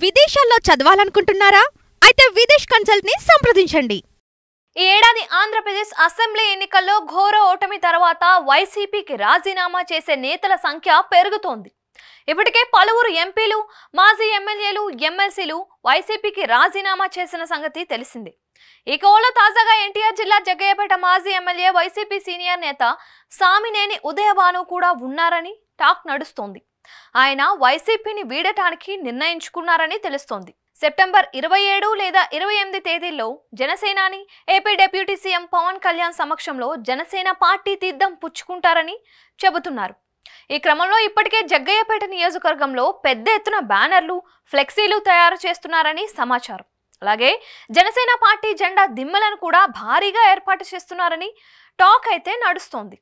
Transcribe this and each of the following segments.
విదేశాల్లో చదవాలనుకుంటున్నారా? అయితే విదేశ్ కన్సల్ట్ ని సంప్రదించండి. ఈ ఏడాది ఆంధ్రప్రదేశ్ అసెంబ్లీ ఎన్నికల్లో ఘోర ఓటమి తర్వాత వైసీపీకి రాజీనామా చేసే నేతల సంఖ్య పెరుగుతోంది. ఇప్పటికే పలువురు ఎంపీలు, మాజీ ఎమ్మెల్యేలు, ఎమ్మెల్సీలు వైసీపీకి రాజీనామా చేసిన సంగతి తెలిసిందే. ఈ కోలో తాజాగా ఎన్టీఆర్ జిల్లా జగ్గయ్యపేట మాజీ ఎమ్మెల్యే, వైసీపీ సీనియర్ నేత సామినేని ఉదయభాను కూడా ఉన్నారని టాక్ నడుస్తోంది. ఆయన వైసీపీని వీడటానికి నిర్ణయించుకున్నారని తెలుస్తోంది. సెప్టెంబర్ 27 లేదా 28 తేదీల్లో జనసేనాని AP deputy CM Pawan Kalyan సమక్షంలో జనసేన పార్టీ తీర్థం పుచ్చుకుంటారని చెబుతున్నారు. ఈ క్రమంలో ఇప్పటికే జగ్గయ్యపేట నియోజకవర్గంలో పెద్ద ఎత్తున బ్యానర్లు, ఫ్లెక్సీలు తయారు చేస్తున్నారని సమాచారం. అలాగే జనసేన పార్టీ జెండా దిమ్మలను కూడా భారీగా ఏర్పాటు చేస్తున్నారని టాక్ అయితే నడుస్తోంది.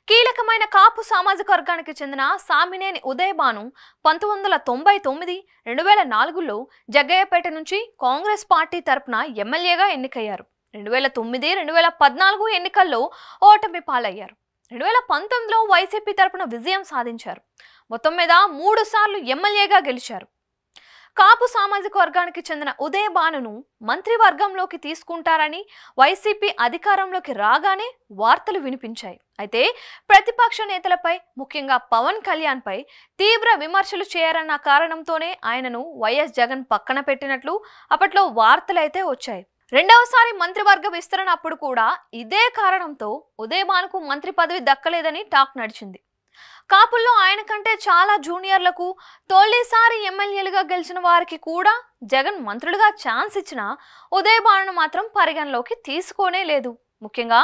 కీలకమైన కాపు సామాజిక వర్గానికి చెందిన సామినేని ఉదయభాను 1999, 2004లో జగ్గయ్యపేట నుంచి కాంగ్రెస్ పార్టీ తరపున ఎమ్మెల్యేగా ఎన్నికయ్యారు. 2009, 2014 ఎన్నికల్లో ఓటమి పాలయ్యారు. 2019లో వైసీపీ తరపున విజయం సాధించారు. మొత్తం మీద 3 సార్లు ఎమ్మెల్యేగా గెలిచారు. కాపు సామాజిక వర్గానికి చెందిన ఉదయభానును మంత్రివర్గంలోకి తీసుకుంటారని వైసీపీ అధికారంలోకి రాగానే వార్తలు వినిపించాయి. అయితే ప్రతిపక్ష నేతలపై, ముఖ్యంగా పవన్ కళ్యాణ్ పై తీవ్ర విమర్శలు చేయరన్న కారణంతోనే ఆయనను వైఎస్ జగన్ పక్కన పెట్టినట్లు అప్పట్లో వార్తలైతే వచ్చాయి. రెండవసారి మంత్రివర్గ విస్తరణ అప్పుడు కూడా ఇదే కారణంతో ఉదయభానుకు మంత్రి పదవి దక్కలేదని టాక్ నడిచింది. కాపుల్లో ఆయన కంటే చాలా జూనియర్లకు, తొలిసారి ఎమ్మెల్యేలుగా గెలిచిన వారికి కూడా జగన్ మంత్రులుగా ఛాన్స్ ఇచ్చిన ఉదయభానును మాత్రం పరిగణలోకి తీసుకోనే లేదు. ముఖ్యంగా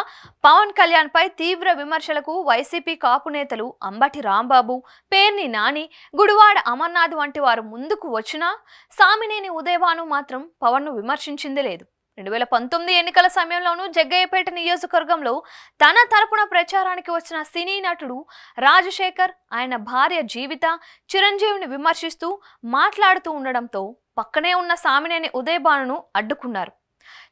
పవన్ కళ్యాణ్ పై తీవ్ర విమర్శలకు వైసీపీ కాపు నేతలు అంబటి రాంబాబు, పేర్ని నాని, గుడివాడ అమర్నాథ్ వంటి వారు ముందుకు వచ్చినా సామినేని ఉదయభాను మాత్రం పవన్ను విమర్శించింది లేదు. 2019 ఎన్నికల సమయంలోనూ జగ్గయ్యపేట నియోజకవర్గంలో తన తరపున ప్రచారానికి వచ్చిన సినీ నటుడు రాజశేఖర్, ఆయన భార్య జీవిత, చిరంజీవిని విమర్శిస్తూ మాట్లాడుతూ ఉండడంతో పక్కనే ఉన్న సామినేని ఉదయభానును అడ్డుకున్నారు.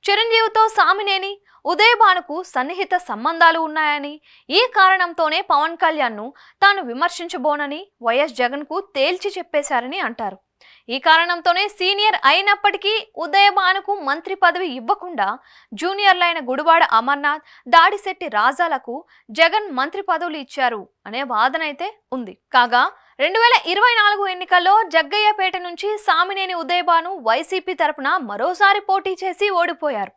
చిరంజీవితో సామినేని ఉదయభానుకు సన్నిహిత సంబంధాలు ఉన్నాయని, ఈ కారణంతోనే పవన్ కళ్యాణ్ను తాను విమర్శించబోనని వైఎస్ జగన్కు తేల్చి చెప్పేశారని అంటారు. ఈ కారణంతోనే సీనియర్ అయినప్పటికీ ఉదయభానుకు మంత్రి పదవి ఇవ్వకుండా జూనియర్లైన గుడివాడ అమర్నాథ్, దాడిశెట్టి రాజాలకు జగన్ మంత్రి పదవులు ఇచ్చారు అనే వాదన అయితే ఉంది. కాగా 2024 ఎన్నికల్లో జగ్గయ్యపేట నుంచి సామినేని ఉదయభాను వైసీపీ తరపున మరోసారి పోటీ చేసి ఓడిపోయారు.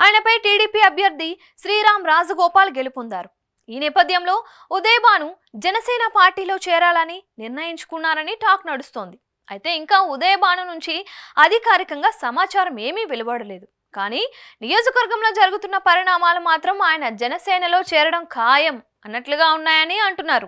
ఆయనపై టీడీపీ అభ్యర్థి శ్రీరామ్ రాజగోపాల్ గెలుపొందారు. ఈ నేపథ్యంలో ఉదయభాను జనసేన పార్టీలో చేరాలని నిర్ణయించుకున్నారని టాక్ నడుస్తోంది. అయితే ఇంకా ఉదయభాను నుంచి అధికారికంగా సమాచారం ఏమీ వెలువడలేదు. కానీ నియోజకవర్గంలో జరుగుతున్న పరిణామాలు మాత్రం ఆయన జనసేనలో చేరడం ఖాయం అన్నట్లుగా ఉన్నాయని అంటున్నారు.